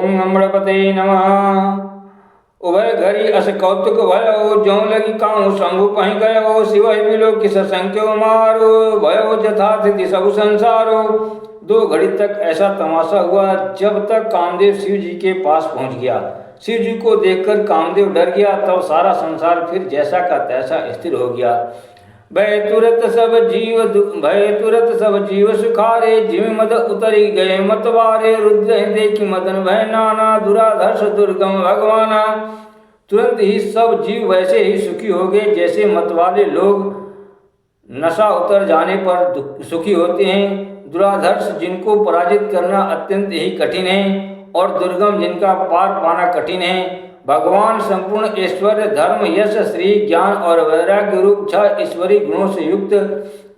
ओम अमृतपते नमः। उभय घरी अस कौतुक भयो, ज्यों लगी काहू शंभु पहि गयो। शिव बिलो किस संख्यो मारो, भयो जथातिथि सब संसारो। 2 घड़ी तक ऐसा तमाशा हुआ, जब तक कामदेव शिव जी के पास पहुंच गया। शिव जी को देखकर कामदेव डर गया, तब सारा संसार फिर जैसा का तैसा स्थिर हो गया। भय तुरत सब जीव सुखारे, जिम मद उतरी गए मतवारे। रुद्र देखी मदन भय नाना, दुराधर्ष दुर्गम भगवाना। तुरंत ही सब जीव वैसे ही सुखी हो गए जैसे मतवाले लोग नशा उतर जाने पर सुखी होते हैं। दुराधर्ष जिनको पराजित करना अत्यंत ही कठिन है, और दुर्गम जिनका पार पाना कठिन है। भगवान संपूर्ण ऐश्वर्य धर्म यश श्री ज्ञान और वैराग्य रूप 6 ईश्वरीय गुणों से युक्त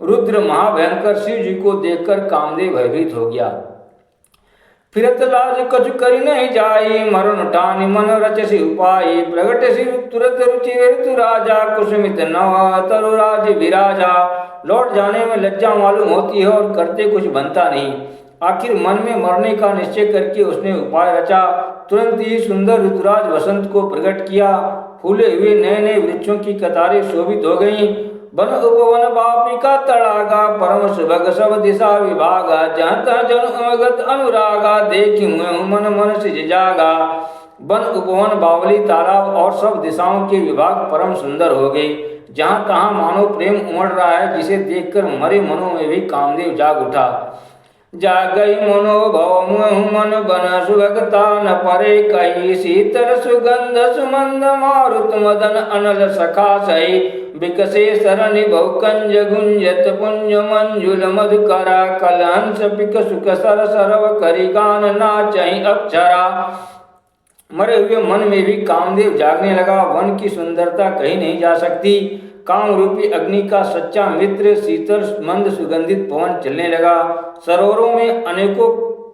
रुद्र महाभयंकर शिव जी को देखकर कामदेव भयभीत हो गया। फिरत लाज कछु करी नहीं जाई, मरण ठानि मन रचसी उपाय। प्रगट सिर तुरत रुचि ऋतु राजा, कुसुमित नव तरुराज विराजा। लौट जाने में लज्जा मालूम होती है और करते कुछ बनता नहीं। आखिर मन में मरने का निश्चय करके उसने उपाय रचा। तुरंत ही सुंदर ऋतुराज वसंत को प्रकट किया। फूले हुए नए नए वृक्षों की कतारें शोभित हो गईं। वन उपवन बापिका तड़ागा, परम सुभग सब दिशा विभागा। जहाँ तहाँ जन अवगत अनुरागा, देखी मन मन सिज जागा। वन उपवन बावली तालाब और सब दिशाओं के विभाग परम सुंदर हो गए। जहाँ तहाँ मानो प्रेम उमड़ रहा है, जिसे देखकर मरे मनों में भी कामदेव जाग उठा। जागई मनोभव मन बन सुभगता, न परे कही शीतल सुगंध सुमंद। मारुत मदन अनल सखा सही, विकसे सरनि बहु कंज गुंजत पुंज मंजुल मधुकरा। कलहंस पिक सुख सर सरव करी गान, नाचहि अप्सरा। मरे हुए मन में भी कामदेव जागने लगा। वन की सुंदरता कहीं नहीं जा सकती। काम रूपी अग्नि का सच्चा मित्र शीतल मंद सुगंधित पवन चलने लगा। सरोवरों में अनेकों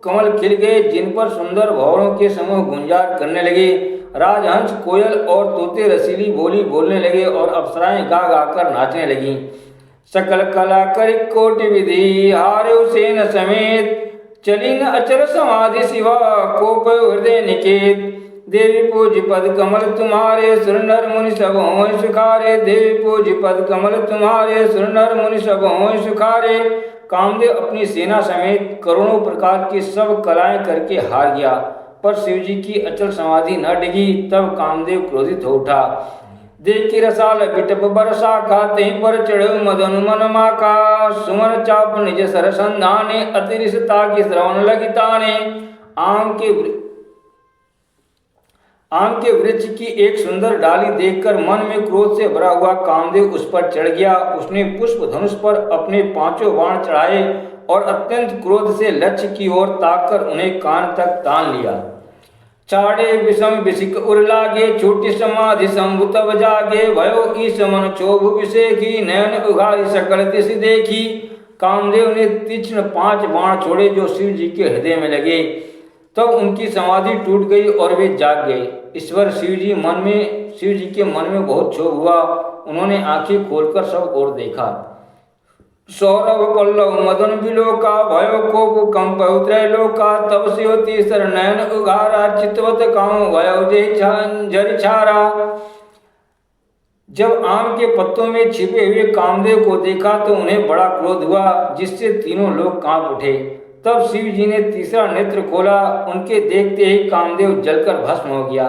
कमल खिल गए, जिन पर सुंदर भंवरों के समूह गुंजार करने लगे। राजहंस कोयल और तोते रसीली बोली बोलने लगे और अप्सराएं गा गाकर नाचने लगीं। सकल कला कर कोटि विधि, हार्यो सेन समेत। चली न अचल समाधि शिवा, कोप हृदय निकेत। देवी पूज पद कमल तुम्हारे, सुर नर मुनि सब होय सुखारे। देवी पूज पद कमल तुम्हारे, सुर नर मुनि सब होय सुखारे। कामदेव अपनी सेना समेत करोड़ों प्रकार की सब कलाएं करके हार गया, पर शिवजी की अचल समाधि न डिगी। तब कामदेव क्रोधित हो उठा। देखी रसाल बिटप बरसा खाते, पर चढ़ो मदन मन माका। सुमन चाप निज सर संधाने, अतिरिसता की श्रवण लगिताने। आम के वृक्ष की एक सुंदर डाली देखकर मन में क्रोध से भरा हुआ कामदेव उस पर चढ़ गया। उसने पुष्प धनुष पर अपने 5 बाण चढ़ाए और अत्यंत क्रोध से लक्ष्य की ओर ताककर उन्हें कान तक तान लिया। चाड़े विषम विशिक उर लागे, छोटी समाधि शंभु तब जागे। भयो ईश मन क्षोभ विषेखी, नयन उघारी सकल दिश देखी। कामदेव ने तीक्ष्ण 5 बाण छोड़े जो शिव जी के हृदय में लगे। तब उनकी समाधि टूट गई और वे जाग गए। ईश्वर शिव जी के मन में बहुत क्षोभ हुआ। उन्होंने आंखें खोलकर सब ओर देखा। सौरभ पल्लव मदन बिलोका, भयो कोप कंप त्रैलोका। तब से तीसर नयन उघारा, चितवत काम भयो जय छारा। जब आम के पत्तों में छिपे हुए कामदेव को देखा तो उन्हें बड़ा क्रोध हुआ, जिससे तीनों लोग कांप उठे। तब शिव जी ने तीसरा नेत्र खोला। उनके देखते ही कामदेव जलकर भस्म हो गया।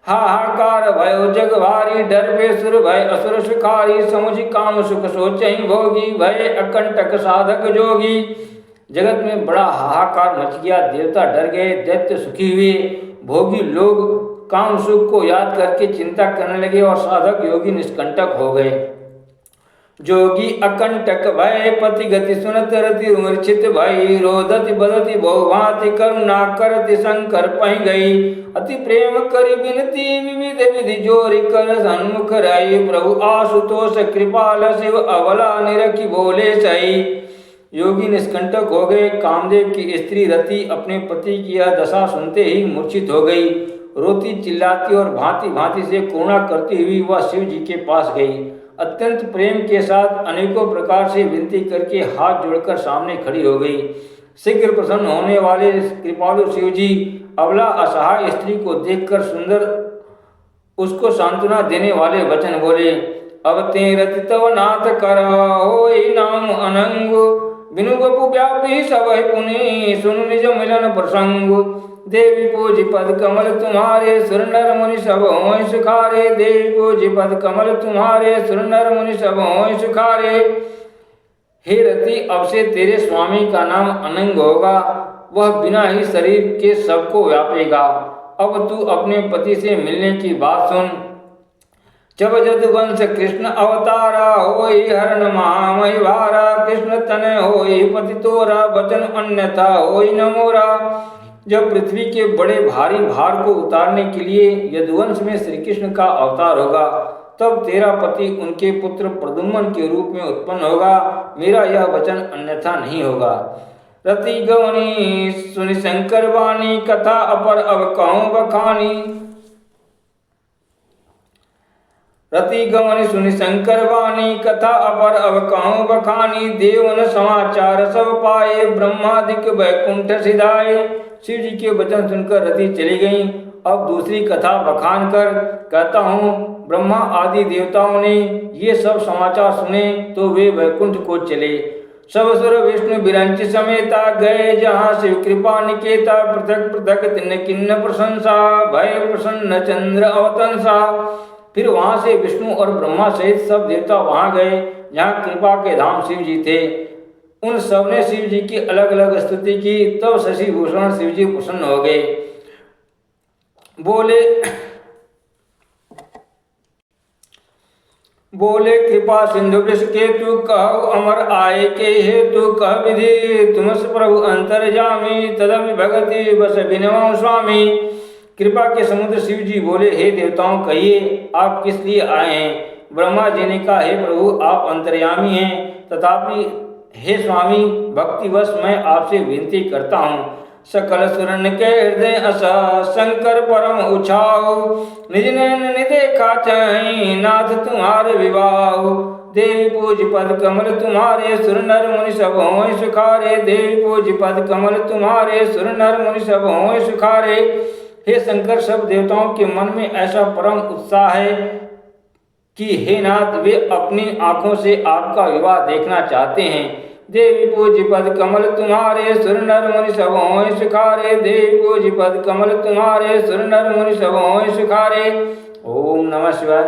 हाहाकार भयो जग भारी, डर पे सुर भय असुर सुखारी। समुझ काम सुख सोचहि भोगी, भय अकंटक साधक जोगी। जगत में बड़ा हाहाकार मच गया। देवता डर गए, दैत्य सुखी हुए। भोगी लोग काम सुख को याद करके चिंता करने लगे और साधक योगी निष्कंटक हो गए। जोगी अकंटक भय, पति गति सुनत रति मूर्छित भई। रोदति बदति बहुभांति, करुणा करति शंकर पहि गई। अति प्रेम करि बिनती, विविध विधि जोरि कर सन्मुख रही। प्रभु आशुतोष कृपाल, शिव अबला निरखि बोले सही। योगी निष्कंटक हो गए। कामदेव की स्त्री रति अपने पति की यह दशा सुनते ही मूर्छित हो गई। रोती चिल्लाती और भांति भांति से करुणा करती हुई वह शिव जी के पास गई। अत्यंत प्रेम के साथ अनेकों प्रकार से विनती करके हाथ जोड़कर सामने खड़ी हो गई। शीघ्र प्रसन्न होने वाले कृपालु शिव जी अबला असहाय स्त्री को देखकर सुंदर उसको सांत्वना देने वाले वचन बोले। अब ते रति तव नाथ कर होई नाम अनंग, बिनु बपु व्यापी सब पुनि सुन निज मिलन प्रसंग। देवी पूज पद कमल तुम्हारे सुर नर मुनि सब होय सुखारे, देवी पूज पद कमल तुम्हारे सुर नर मुनि सब होय सुखारे। हे रति, अब से तेरे स्वामी का नाम अनंग होगा, वह बिना ही शरीर के सबको व्यापेगा। अब तू अपने पति से मिलने की बात सुन। जब जदुवंश कृष्ण अवतारा होई हरण महामहि भारा, कृष्ण तनय होई पति तोरा वचन अन्यथा होई न मोरा। जब पृथ्वी के बड़े भारी भार को उतारने के लिए यदुवंश में श्री कृष्ण का अवतार होगा, तब तेरा पति उनके पुत्र प्रद्युम्न के रूप में उत्पन्न होगा। मेरा यह वचन अन्यथा नहीं होगा। रति गवनी सुनि शंकर वाणी, कथा अपर अब कहूँ बखानी। रति गवनी सुनि शंकर वाणी, कथा अपर अब कहूँ बखानी। देवन समाचार सब पाए, ब्रह्मादिक वैकुंठ सिधाए। शिव जी के वचन सुनकर रति चली गई। अब दूसरी कथा बखान कर कहता हूँ, ब्रह्मा आदि देवताओं ने ये सब समाचार सुने तो वे वैकुंठ को चले। सब सुर विष्णु बिरंच समेता, गए जहाँ शिव कृपा निकेता। पृथक पृथक तिन्न किन्न प्रशंसा, भय प्रसन्न चंद्र अवतंसा। फिर वहां से विष्णु और ब्रह्मा सहित सब देवता वहां गए जहाँ कृपा के धाम शिव जी थे। उन सब ने शिव जी की अलग अलग स्तुति की। तब शशि भूषण शिव जी प्रसन्न हो गए। बोले कृपा सिंधु वृष केतु, कहो अमर आय के हेतु। कह विधि तुमस प्रभु अंतर्जामी, तदपि भगति बस विनव स्वामी। कृपा के समुद्र शिव जी बोले, हे देवताओं कहिए आप किस लिए आए हैं। ब्रह्मा जी ने कहा, हे प्रभु आप अंतर्यामी हैं, तथापि हे स्वामी भक्तिवश मैं आपसे विनती करता हूँ। सकल सुरन के हृदय असा, शंकर परम उछाओ। निज नैन निदेखा चाहि, नाथ तुम्हारे विवाह। देवी पूज पद कमल तुम्हारे, सुर नर मुनि सब होय सुखारे। देवी पूज पद कमल तुम्हारे, सुर नर मुनि सब होय सुखारे। हे शंकर, सब देवताओं के मन में ऐसा परम उत्साह है कि हे नाथ वे अपनी आंखों से आपका विवाह देखना चाहते हैं। देवी पूज पद कमल तुम्हारे, सुर नर मुनि सब होय सुखारे। देवी पूज पद कमल तुम्हारे, सुर नर मुनि सब होय सुखारे। ओम नमः शिवाय।